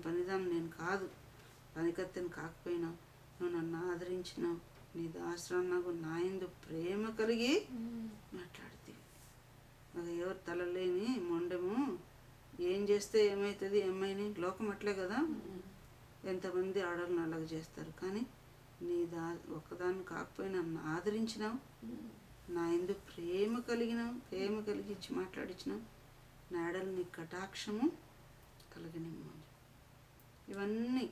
పనిదాన్ని నేను కాదు, పనికత్తెని కాకపోయినా నువ్వు నన్ను ఆదరించినావు, నీ దాసరాన్నకు నా యందు ప్రేమ కలిగి మాట్లాడుతీవి. అది ఎవరు తలలేని మొండెము ఏం చేస్తే ఏమవుతుంది ఏమైనా లోకం అట్లే కదా, ఎంతమంది ఆడవాళ్ళని అలాగ చేస్తారు. కానీ నీ ఒక్కదాన్ని కాకపోయినా నన్ను ఆదరించినావు, నా యందు ప్రేమ కలిగించి మాట్లాడించినావు, నా ఎడల నీ కటాక్షము కలిగినమ్మ. ఇవన్నీ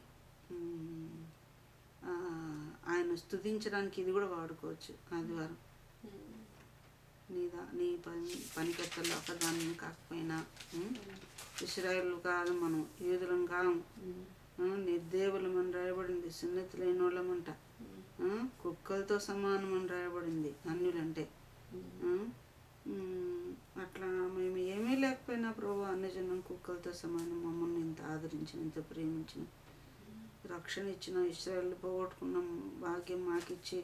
ఆయన స్తుతించడానికి ఇది కూడా వాడుకోవచ్చు. ఆదివారం నీ పనికత్తల్లో ఒకదాన్ని కాకపోయినా, ఇశ్రాయేలు కాదు మనం, యూదులం కాము, నిర్దేవులమని రాయబడింది, సున్నతి లేని వాళ్ళమంట, కుక్కలతో సమానం అని రాయబడింది అన్యులంటే. అట్లా మేము ఏమీ లేకపోయినా ప్రభు అన్యజనం కుక్కలతో సమానం, మమ్మల్ని ఇంత ఆదరించిన, ఇంత ప్రేమించిన, రక్షణ ఇచ్చిన, ఇశ్రాయేలు పోగొట్టుకున్న భాగ్యం మాకిచ్చి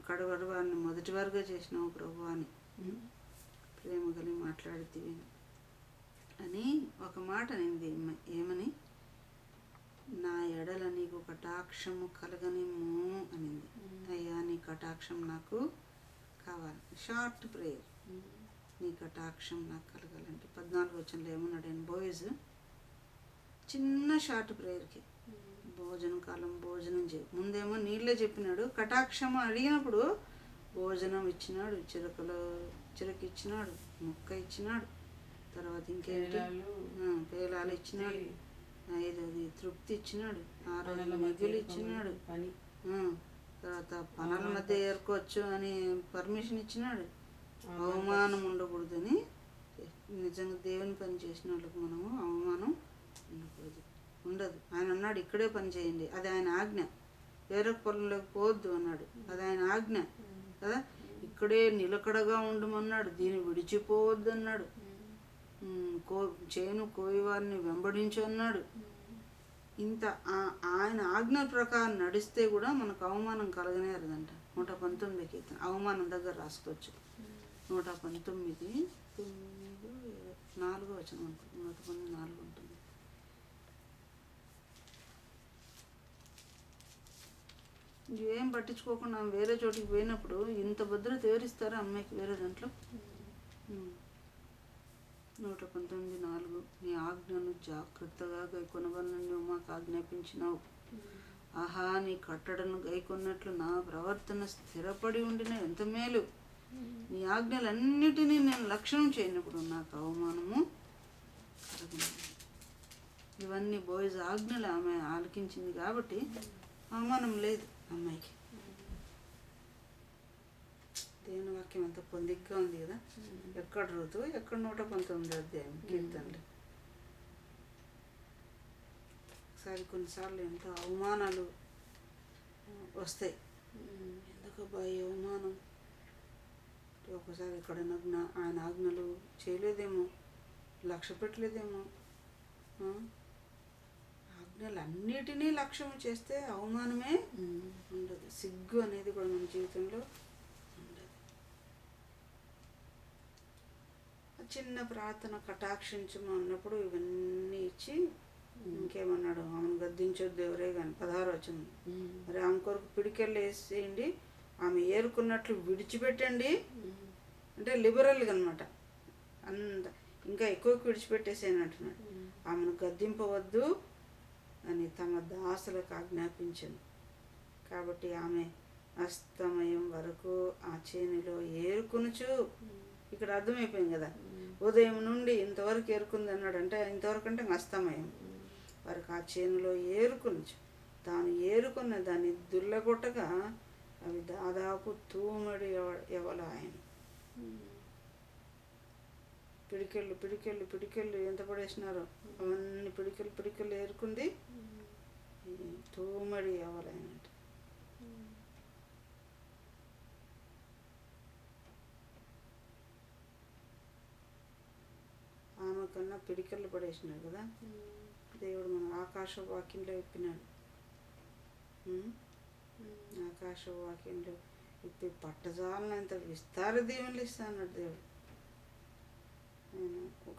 కడవరి వారిని మొదటి వారుగా చేసినావు ప్రభు అని ప్రేమ కలిగి మాట్లాడుతీవి అని ఒక మాట అనింది. ఏమని? నా ఎడల నీకు కటాక్షము కలగనిమ్ము అనింది. అయ్యా నీ కటాక్షం నాకు కావాలి. షార్ట్ ప్రేయర్, నీ కటాక్షం నాకు కలగాలంటే 14 వచనంలో ఏమన్నాడు బోయజ్? చిన్న షార్ట్ ప్రేయర్కి భోజనం కాలం భోజనం చేయి. ముందేమో నీళ్ళే చెప్పినాడు, కటాక్షం అడిగినప్పుడు భోజనం ఇచ్చినాడు, చిరక ఇచ్చినాడు, ముక్క ఇచ్చినాడు, తర్వాత ఇంకేంటి పేలాలు ఇచ్చినాడు, 5 తృప్తి ఇచ్చినాడు, 6 మిగులు ఇచ్చినాడు, తర్వాత పనుల మధ్య ఏరుకోవచ్చు అని పర్మిషన్ ఇచ్చినాడు. అవమానం ఉండకూడదని, నిజంగా దేవుని పని చేసిన వాళ్ళకి మనము అవమానం ఉండదు. ఆయన అన్నాడు ఇక్కడే పని చేయండి, అది ఆయన ఆజ్ఞ. వేరే పొలంలోకి పోవద్దు అన్నాడు, అది ఆయన ఆజ్ఞ కదా. ఇక్కడే నిలకడగా ఉండమన్నాడు, దీన్ని విడిచిపోవద్దు అన్నాడు. చేను కోయివారిని వెంబడించు అన్నాడు. ఇంత ఆయన ఆజ్ఞ ప్రకారం నడిస్తే కూడా మనకు అవమానం కలగనేరదంట. 119 కీర్తన అవమానం దగ్గర రాసుకోవచ్చు. 119 4 వచనం ఉంటుంది, 119:4 ఉంటుంది. ఏం పట్టించుకోకుండా వేరే చోటికి పోయినప్పుడు ఇంత భద్రత ఎవరిస్తారా అమ్మాయికి వేరే దాంట్లో? 119:4 నీ ఆజ్ఞను జాగ్రత్తగా గైకొనవలని నువ్వు మాకు ఆజ్ఞాపించినావు. ఆహా నీ కట్టడను గైకొన్నట్లు నా ప్రవర్తన స్థిరపడి ఉండిన ఎంత మేలు. నీ ఆజ్ఞలన్నిటినీ నేను లక్ష్యం చేయనప్పుడు నాకు అవమానము కలగను. ఇవన్నీ బోయజ్ ఆజ్ఞలు ఆమె ఆలకించింది కాబట్టి అవమానం లేదు అమ్మాయికి. దేవుని వాక్యం అంత పొందిగ్గా ఉంది కదా. ఎక్కడ ఋతువు, ఎక్కడ 119 అధ్యాయం కీర్తనలు. ఒకసారి కొన్నిసార్లు ఎంతో అవమానాలు వస్తాయి. ఎందుకబ్బా ఈ అవమానం? ఒకసారి ఎక్కడైనా ఆయన ఆజ్ఞలు చేయలేదేమో, లక్ష్య పెట్టలేదేమో. ఆజ్ఞలన్నిటినీ లక్ష్యం చేస్తే అవమానమే ఉండదు, సిగ్గు అనేది కూడా మన జీవితంలో ఉండదు. చిన్న ప్రార్థన కటాక్షించము అన్నప్పుడు ఇవన్నీ ఇచ్చి ఇంకేమన్నాడు? ఆమెను గద్దించొద్దు ఎవరే కానీ 16 వచనం. మరి ఆమె కొరకు పిడికెళ్ళు వేసేయండి, ఆమె ఏరుకున్నట్లు విడిచిపెట్టండి. అంటే లిబరల్గా అనమాట, అంత ఇంకా ఎక్కువ విడిచిపెట్టేసేయని అంటున్నాడు. ఆమెను గద్దింపవద్దు అని తమ దాసులకు ఆజ్ఞాపించను. కాబట్టి ఆమె అస్తమయం వరకు ఆ చేనిలో ఏరుకొనుచు, ఇక్కడ అర్థమైపోయింది కదా, ఉదయం నుండి ఇంతవరకు ఏరుకుంది అన్నాడు. అంటే ఇంతవరకు అంటే అస్తమయం వరకు ఆ చేనులో ఏరుకొనుచు, తాను ఏరుకున్న దాన్ని దుల్లగొట్టగా అవి దాదాపు తూమడి ఎవల ఆయన. పిడికెళ్ళు ఎంత పడేసినారో అవన్నీ పిడికెళ్ళు ఏరుకుంది, తూమడి ఎవలైనట్టు. ఆమె కన్నా పిడికెళ్ళు పడేసినారు కదా దేవుడు. మన ఆకాశ వాక్యంలో చెప్పినాడు, ఆకాశ వాక్యంలో ఇప్పి పట్టజాలనంత విస్తార దీవెనలు ఇస్తాడు దేవుడు.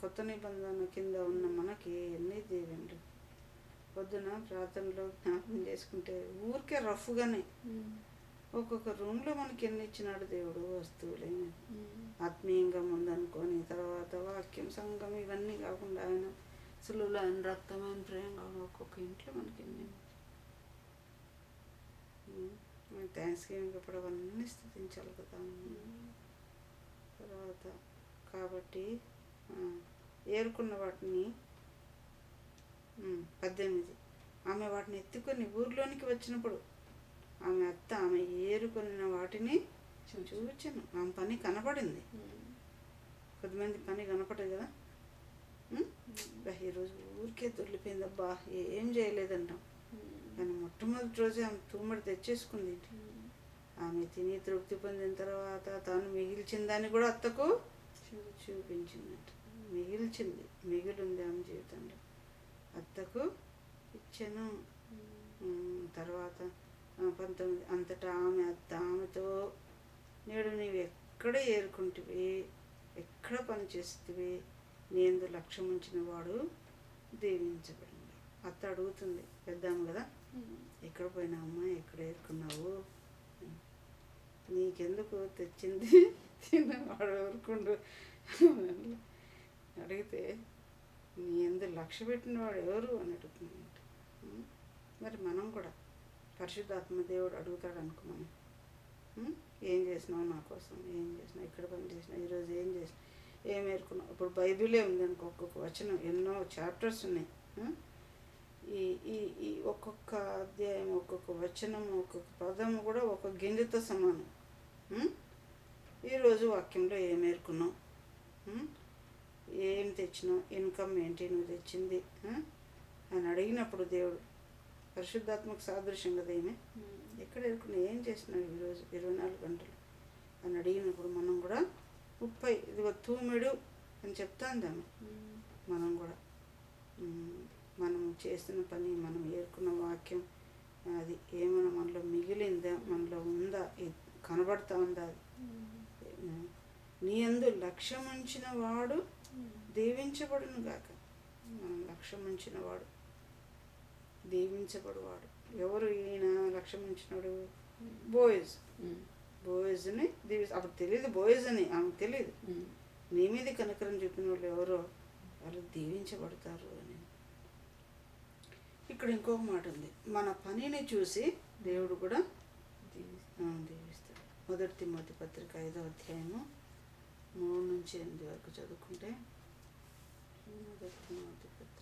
కొత్త నిబంధన కింద ఉన్న మనకి ఎన్ని దీవెనలు. పొద్దున ప్రార్థనలో జ్ఞాపకం చేసుకుంటే ఊరికే రఫ్గానే ఒక్కొక్క రూమ్లో మనకి ఎన్ని ఇచ్చినాడు దేవుడు వస్తువులే ఆత్మీయంగా ముందనుకొని తర్వాత వాక్యం సంఘం ఇవన్నీ కాకుండా ఆయన సులువులో ఆయన రక్తం ఆయన ప్రేమ ఒక్కొక్క ఇంట్లో మనకి ఎన్ని థ్యాంక్స్ గివింగ్ అప్పుడు అవన్నీ స్థుతించాలి కదా. తర్వాత కాబట్టి ఏరుకున్న వాటిని 18 ఆమె వాటిని ఎత్తుకొని ఊర్లోనికి వచ్చినప్పుడు ఆమె అత్త ఆమె ఏరుకొనిన వాటిని చూచాను. ఆమె పని కనపడింది. కొద్దిమంది పని కనపడదు కదా. ఈరోజు ఊరికే దొల్లిపోయింది అబ్బా ఏం చేయలేదంటాం. కానీ మొట్టమొదటి రోజే ఆమె తూమడి తెచ్చేసుకుంది. ఆమె తిని తృప్తి పొందిన తర్వాత తాను మిగిల్చిందని కూడా అత్తకు చూపించిందంట. మిగిలింది ఆమె జీవితంలో అత్తకు ఇచ్చాను. తర్వాత 19 అంతటా ఆమె అత్త ఆమెతో నేడు నీవు ఎక్కడ ఏరుకుంటివి, ఎక్కడ పని చేస్తువి, నేను లక్ష్యం ఉంచిన వాడు దీవించబడింది. అత్త అడుగుతుంది, పెద్దాము కదా, ఎక్కడ పోయినావమ్మా, ఎక్కడ ఏరుకున్నావు, నీకెందుకు తెచ్చింది తిన్నవాడు ఊరుకుండు అడిగితే నీ ఎందుకు లక్ష్య పెట్టినవాడు ఎవరు అని అడుగుతున్నాడు. మరి మనం కూడా పరిశుద్ధాత్మ దేవుడు అడుగుతాడు అనుకో, మనం ఏం చేసినావు నా కోసం, ఏం చేసినావు, ఎక్కడ పని చేసినావు, ఈరోజు ఏం చేసినావు, ఏం ఏరుకున్నావు. ఇప్పుడు బైబిలే ఉంది అనుకో, ఒక్కొక్క వచనం ఎన్నో చాప్టర్స్ ఉన్నాయి. ఈ ఈ ఈ ఒక్కొక్క అధ్యాయం, ఒక్కొక్క వచనం, ఒక్కొక్క పదము కూడా ఒక గింజతో సమానం. ఈరోజు వాక్యంలో ఏం ఏరుకున్నావు, ఏం తెచ్చినావు, ఇన్కమ్ ఏంటి నువ్వు తెచ్చింది అని అడిగినప్పుడు దేవుడు పరిశుద్ధాత్మకు సాదృశ్యం కదా ఏమే, ఎక్కడ ఏరుకున్నావు, ఏం చేసినావు ఈరోజు 24 గంటలు అని అడిగినప్పుడు మనం కూడా 30 ఇదిగో తూమెడు అని చెప్తాందాము. మనం కూడా మనం చేస్తున్న పని, మనం ఏరుకున్న వాక్యం అది ఏమైనా మనలో మిగిలిందా, మనలో ఉందా, కనబడతా ఉందా, అది నీ యందు లక్ష్యం ఉంచిన వాడు దీవించబడును గాక. మనం లక్ష్యం ఉంచిన వాడు దీవించబడువాడు. ఎవరు ఈయన లక్ష్యం ఉంచినాడు? బోయజ్ని అప్పుడు తెలియదు బోయజ్ అని, ఆమెకు తెలియదు. నీ మీద కనకరం చెప్పిన వాళ్ళు ఎవరో వాళ్ళు దీవించబడతారు అని. ఇక్కడ ఇంకొక మాట ఉంది, మన పనిని చూసి దేవుడు కూడా దీవిస్తాడు. 1 తిమోతి పత్రిక 5వ అధ్యాయము 3 నుంచి 8 వరకు చదువుకుంటే, 1 తిమోతి పత్రిక